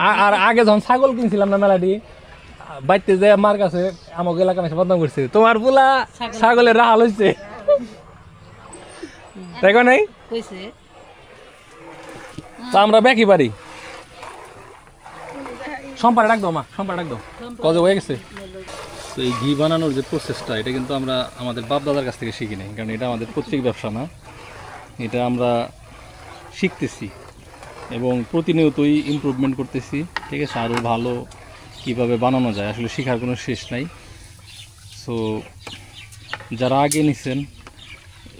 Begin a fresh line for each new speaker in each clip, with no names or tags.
আর আগে যখন ছাগল কিনছিলাম না মেলাটি বাইতে যে আমার কাছে আমাকে এলাকা এসে বদনাম করছে তোমার পোলা ছাগলের রাহাল হয়েছে তাই নাই তা আমরা ব্যাকি পারি সম্পারে ডাক দাও মা সম্পারে ডাক দাও কজে হয়ে গেছে। তো এই ঘি বানানোর যে প্রসেসটা এটা কিন্তু আমরা আমাদের বাপ দাদার কাছ থেকে শিখি নাই, কারণ এটা আমাদের পৈতৃক ব্যবসা না, এটা আমরা শিখতেছি এবং প্রতিনিয়তই ইমপ্রুভমেন্ট করতেছি, ঠিক আছে। আরও ভালো কীভাবে বানানো যায় আসলে শেখার কোনো শেষ নাই। সো যারা আগে নিছেন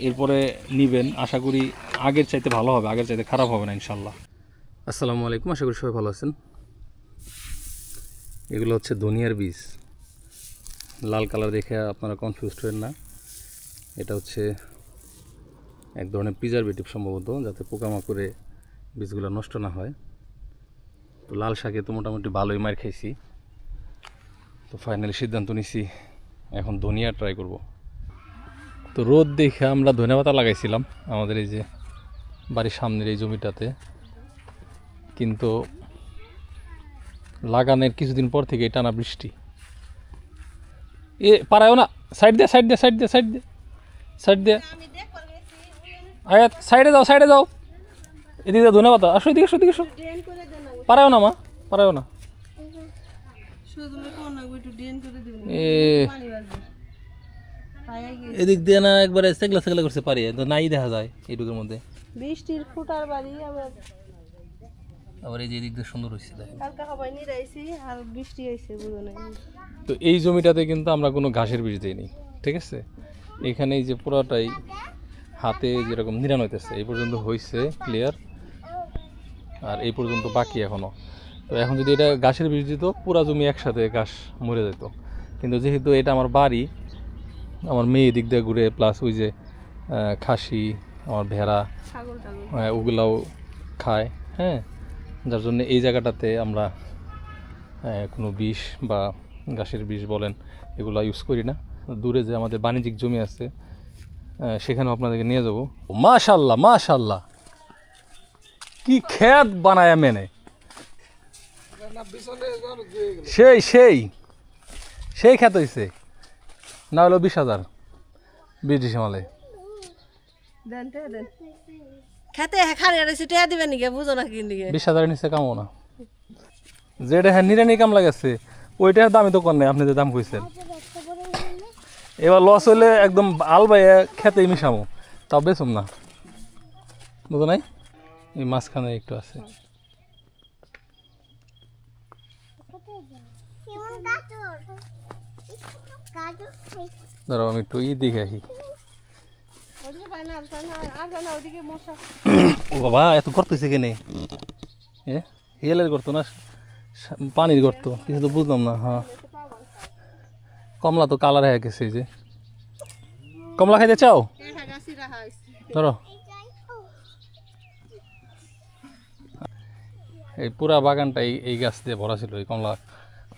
এরপরে নিবেন, আশা করি আগের চাইতে ভালো হবে, আগের চাইতে খারাপ হবে না ইনশাল্লাহ। আসসালামু আলাইকুম, আশা করি সবাই ভালো আছেন। এগুলো হচ্ছে ধনিয়ার বীজ, লাল কালার দেখে আপনারা কনফিউজড হবেন না, এটা হচ্ছে এক ধরনের প্রিজারভেটিভ সম্ভবত, যাতে পোকামাকড়ে বীজগুলো নষ্ট না হয়। তো লাল শাকে তো মোটামুটি ভালোই মার খাইছি, তো ফাইনালি সিদ্ধান্ত নিছি এখন ধনিয়া ট্রাই করব। তো রোদ দেখে আমরা ধনিয়া পাতা লাগাইছিলাম আমাদের এই যে বাড়ির সামনের এই জমিটাতে, কিন্তু লাগানোর কিছুদিন পর থেকে টানা বৃষ্টি, এ পারায়ও না, সাইড দিয়ে সাইড দিয়ে সাইড দিয়ে সাইড দিয়ে সাইড দিয়ে আয়াত সাইডে যাও, সাইডে যাও, এদিকে ধনে পাতা আসো, এদিকে আসো, এদিকে আসো, পারায়ও না মা, পারায়ও না, এদিক দিয়ে না একবারে সেগলা সেগলা করছে, পারি নাই দেখা যায় এইটুকুর মধ্যে বৃষ্টির ফুটার বাড়ি, আবার এই যে এদিক দিয়ে সুন্দর হয়েছে তো এই জমিটাতে কিন্তু আমরা কোনো ঘাসের বীজ দিইনি, ঠিক আছে। এখানে এই যে পুরোটাই হাতে যেরকম নিরান হইতেছে, এই পর্যন্ত হয়েছে ক্লিয়ার, আর এই পর্যন্ত বাকি এখনো। তো এখন যদি এটা ঘাসের বীজ দিত পুরা জমি একসাথে ঘাস মরে যেত, কিন্তু যেহেতু এটা আমার বাড়ি, আমার মেয়ে দিক দিয়ে ঘুরে, প্লাস ওই যে খাসি, আমার ভেড়া, ওগুলাও খায়, হ্যাঁ, যার জন্য এই জায়গাটাতে আমরা কোনো বিষ বা ঘাসের বিষ বলেন এগুলো ইউজ করি না। দূরে যে আমাদের বাণিজ্যিক জমি আছে সেখানেও আপনাদেরকে নিয়ে যাবো। মাশাল্লাহ মাশাল্লাহ, কি ক্ষেত বানায় মেনে, সেই সেই সেই ক্ষেত হয়েছে, না হলো 20,000 ব্রিটিশ মালে
খেতে খারে দিবেন নাকি বুঝো না, কি
20,000 নিচে কামো না, যেটা হ্যাঁ নিরানি কাম লাগাচ্ছে ওইটার দামই তো কর নাই, আপনি যে দাম কইছেন। এবার লস হইলে একদম আলবাইয়া খেতে মিশামো, তাও বেচুম না, বুঝো নাই। এই মাঝখানে একটু আছে, ধরো আমি একটু দেখে আসি। ও বাবা, এত করতেছে কেনে, হেলের করতো না পানির করতো, কিছু তো বুঝলাম না। হ্যাঁ, কমলা তো কালার হয়ে গেছে, এই যে কমলা খাইতে চাও, ধরো। এই পুরা বাগানটা এই গাছ দিয়ে ভরা ছিল, এই কমলা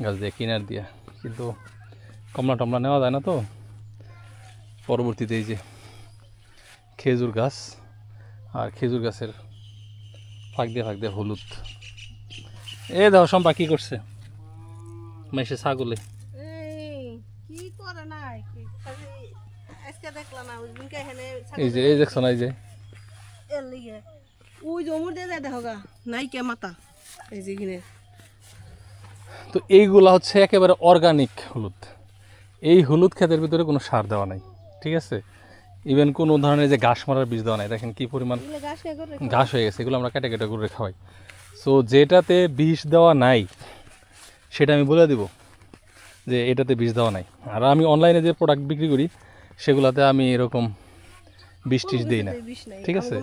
গাছ দিয়ে কিনার দিয়ে, কিন্তু কমলা টমলা নেওয়া যায় না, তো পরবর্তীতে এই যে খেজুর গাছ, আর খেজুর গাছের ফাঁক দিয়ে হলুদ। এ দেখো সম্পা কি করছে, মেশে ছাগলে এই যে এই দেখছো না, এই যে তো এইগুলা হচ্ছে একেবারে অর্গানিক হলুদ। এই হলুদ ক্ষেতের ভিতরে কোনো সার দেওয়া নাই, ঠিক আছে, ইভেন কোনো ধরনের যে ঘাস মারার বীজ দেওয়া নাই। দেখেন কি পরিমাণ ঘাস হয়ে গেছে, এগুলো আমরা কেটে কেটে করে খাওয়াই। সো যেটাতে বিষ দেওয়া নাই সেটা আমি বলে দিব যে এটাতে বিষ দেওয়া নাই। আর আমি অনলাইনে যে প্রোডাক্ট বিক্রি করি সেগুলোতে আমি এরকম বিষ টিষ দিই না, ঠিক আছে।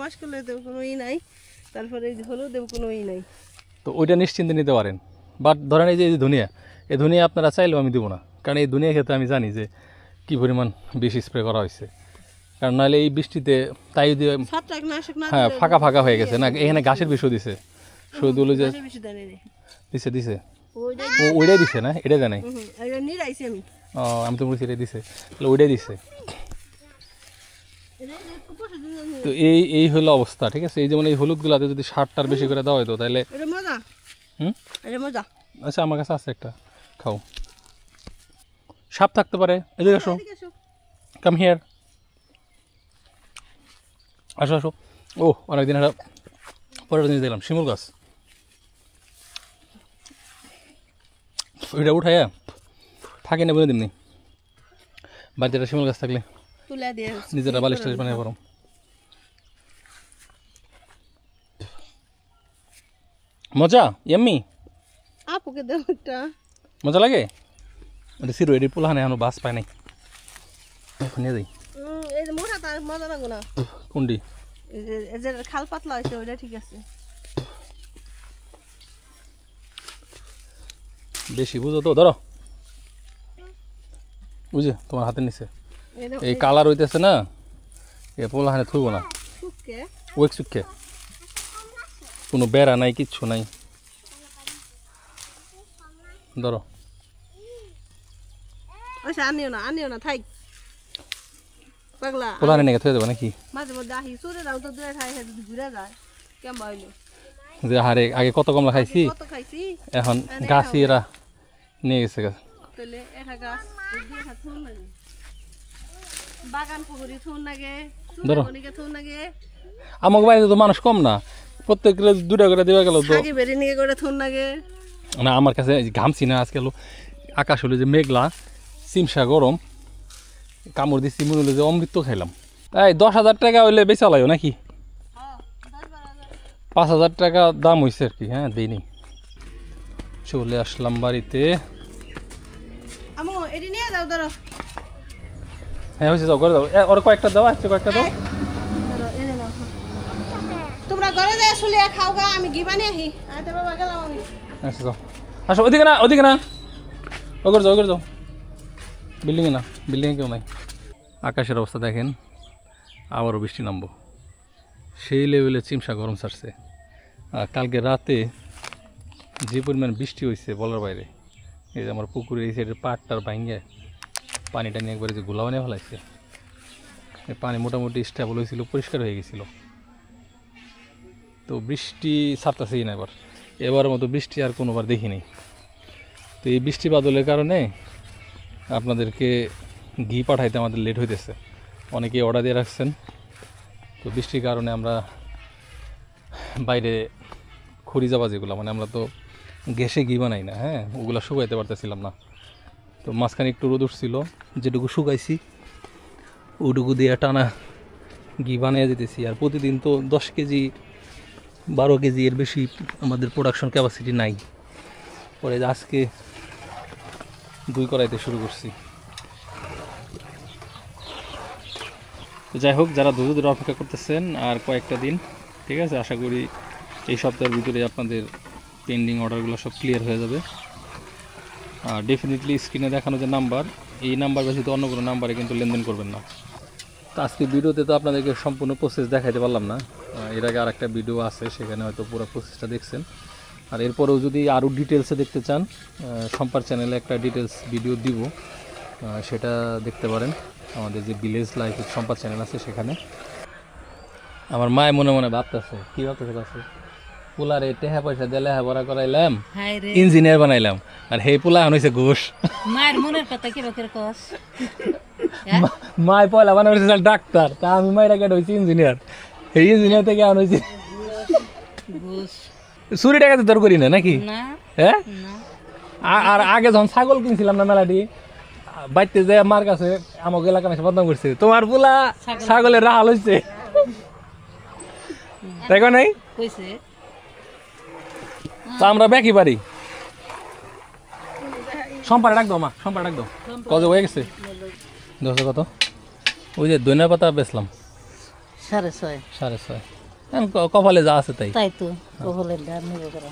তো ওইটা নিশ্চিন্তে নিতে পারেন। বাট ধরেন এই যে ধনিয়া, এই ধনিয়া আপনারা চাইলেও আমি দেবো না, কারণ এই ধনিয়া ক্ষেত্রে আমি জানি যে কী পরিমাণ বিষ স্প্রে করা হয়েছে। কারণ নাহলে এই বৃষ্টিতে তাই দিয়ে হ্যাঁ ফাঁকা ফাঁকা হয়ে গেছে না, এখানে ঘাসের বিষও দিছে, শুধু যে দিছে দিছে ওইটাই দিছে না, এটা জানাই। ও আমি তো বলছি এটাই দিছে, তাহলে ওইটাই দিছে। তো এই হলো অবস্থা, ঠিক আছে। এই যেমন এই হলুদগুলাতে যদি সারটার বেশি করে দেওয়া হতো তাহলে হুম
এটা মজা।
আচ্ছা আমার কাছে আছে একটা, খাও। সাপ থাকতে পারে, এদিকে আসো,
এদিকে এসো।
কাম হিয়ার, আসো আসো। ও অনেকদিন একটা পরের জিনিস দেখলাম, শিমুল গাছ। ওইটা উঠাইয়া থাকে না বলে দিমনি, বাড়িতে একটা শিমুল গাছ থাকলে
তুলে দিয়ে
নিজেরা বালিশ টালিশ বানিয়ে পারো। মজা, ইয়াম্মি,
আপুকে দেব একটা।
মজা লাগে। ওটা সিরো এটি পোলাহানে এখনো বাস পায় নাই, নিয়ে যাই।
এই যে মোটা তার মজা লাগো না।
কোনটি?
এই যে খাল পাতলা হয়েছে ওইটা ঠিক আছে।
বেশি বুঝো তো, ধরো বুঝে তোমার হাতের নিচে এই কালার হইতেছে না, এ পোলাহানে থুইব না।
শুকে
ওয়েক সুখে কোনো বেড়া নাই, কিচ্ছু নাই। ধরো
আচ্ছা, আনিও না থাই পাগলা।
পোলাহানে নিয়ে থুয়ে দেবো নাকি?
মাঝে মধ্যে আহি চুরে দাও তো দূরে খাই যদি ঘুরে যায় কেমন হইলো।
যে হারে আগে কত কমলা খাইছি,
কত খাইছি
এখন গাছি এরা নিয়ে গেছে গাছ।
তাহলে এটা গাছ দিয়ে থুন লাগে, বাগান পুকুরি থুন লাগে,
ধরো
অনেকে থুন লাগে।
আমাকে বাড়িতে তো মানুষ কম না, প্রত্যেকের 2টা করে দেওয়া গেল তো।
আগে বেরি নিয়ে করে থুন লাগে
না আমার কাছে ঘামছি না আজকাল, আকাশ হলো যে মেঘলা, চিমসা গরম, কামড় দিচ্ছি মনে হলো যে অমৃত খাইলাম। তাই 10,000 টাকা হইলে বেচা লাইও নাকি? 5,000 টাকা দাম হয়েছে আর কি। হ্যাঁ দিইনি, চলে আসলাম বাড়িতে।
আমো এডি নিয়ে যাও ধরো।
হ্যাঁ হয়েছে, যাও করে দাও, ওর কয়েকটা দাও, আজকে কয়েকটা দাও।
ধরো এনে নাও। তোমরা ঘরে যায় শুলে খাও গা, আমি ঘি বানিয়ে আহি। আইতে বাবা গেলাম আমি।
আচ্ছা যাও, আসো ওদিকে না, ওদিকে না, ওগর যাও, ওগর যাও। বিল্ডিংয়ে না, বিল্ডিংয়ে কেউ নাই। আকাশের অবস্থা দেখেন, আবারও বৃষ্টি নামবো, সেই লেভেলে চিমসা গরম ছাড়ছে। আর কালকে রাতে যে পরিমাণ বৃষ্টি হয়েছে বলার বাইরে। এই যে আমার পুকুরের এই সাইডের পাটটার ভাঙে পানিটা নিয়ে একবারে যে গোলা বানিয়ে ফেলাইছে। এই পানি মোটামুটি স্টেবল হয়েছিল, পরিষ্কার হয়ে গেছিলো। তো বৃষ্টি ছাড়তেছেই না এবার, এবারের মতো বৃষ্টি আর কোনোবার দেখিনি। তো এই বৃষ্টি বাদলের কারণে আপনাদেরকে ঘি পাঠাইতে আমাদের লেট হইতেছে, অনেকেই অর্ডার দিয়ে রাখছেন। তো বৃষ্টির কারণে আমরা বাইরে খড়ি যাবা যেগুলো, মানে আমরা তো গ্যাসে ঘি বানাই না, হ্যাঁ ওগুলো শুকাইতে পারতেছিলাম না। তো মাঝখানে একটু রোদ উঠছিল, যেটুকু শুকাইছি ওটুকু দিয়ে টানা ঘি বানিয়ে যেতেছি। আর প্রতিদিন তো 10 কেজি 12 কেজি এর বেশি আমাদের প্রোডাকশন ক্যাপাসিটি নাই। পরে আজকে 2 করাইতে শুরু করছি। তো যাই হোক, যারা ধৈর্য ধরে অপেক্ষা করতেছেন আর কয়েকটা দিন, ঠিক আছে, আশা করি এই সপ্তাহের ভিতরে আপনাদের পেন্ডিং অর্ডারগুলো সব ক্লিয়ার হয়ে যাবে। আর ডেফিনেটলি স্ক্রিনে দেখানো যে নাম্বার, এই নাম্বার ব্যতীত অন্য কোনো নাম্বারে কিন্তু লেনদেন করবেন না। তো আজকে ভিডিওতে তো আপনাদেরকে সম্পূর্ণ প্রসেস দেখাইতে পারলাম না, এর আগে আর একটা ভিডিও আছে, সেখানে হয়তো পুরো প্রসেসটা দেখছেন। আর এরপরেও যদি আরও ডিটেলসে দেখতে চান, সম্পার চ্যানেলে একটা ডিটেলস ভিডিও দিব, সেটা দেখতে পারেন। আমাদের যে ভিলেজ লাইফ সম্পাদ চ্যানেল আছে সেখানে। আমার মায় মনে মনে ভাবতেছে, কী ভাবতেছে কাছে, পোলারে টেহা পয়সা দিয়ে লেখাপড়া করাইলাম, ইঞ্জিনিয়ার বানাইলাম, আর হে পোলা এখন হয়েছে ঘুষ।
মায়ের মনের কথা কি রকম কস?
মায় পয়লা বানা হয়েছে ডাক্তার, তা আমি মায়ের আগে হয়েছি ইঞ্জিনিয়ার, এই ইঞ্জিনিয়ার থেকে এখন হয়েছে চুরি টাকাতে তোর করি না নাকি? হ্যাঁ, আর আগে যখন ছাগল কিনছিলাম না মেলাটি বাইতে যে আমার কাছে আমাকে এলাকা এসে বদনাম করছে, তোমার পোলা ছাগলের রাহাল হয়েছে, তাই নাই? তা আমরা ব্যাকি পারি। সম্পারে ডাক দাও, মা সম্পারে ডাক দাও, কত হয়ে গেছে? 10 কত? ওই যে ধনিয়া পাতা বেচলাম
6.5
6.5, কপালে যা আছে তাই।
তাই তো কপালের দাম নিব করা।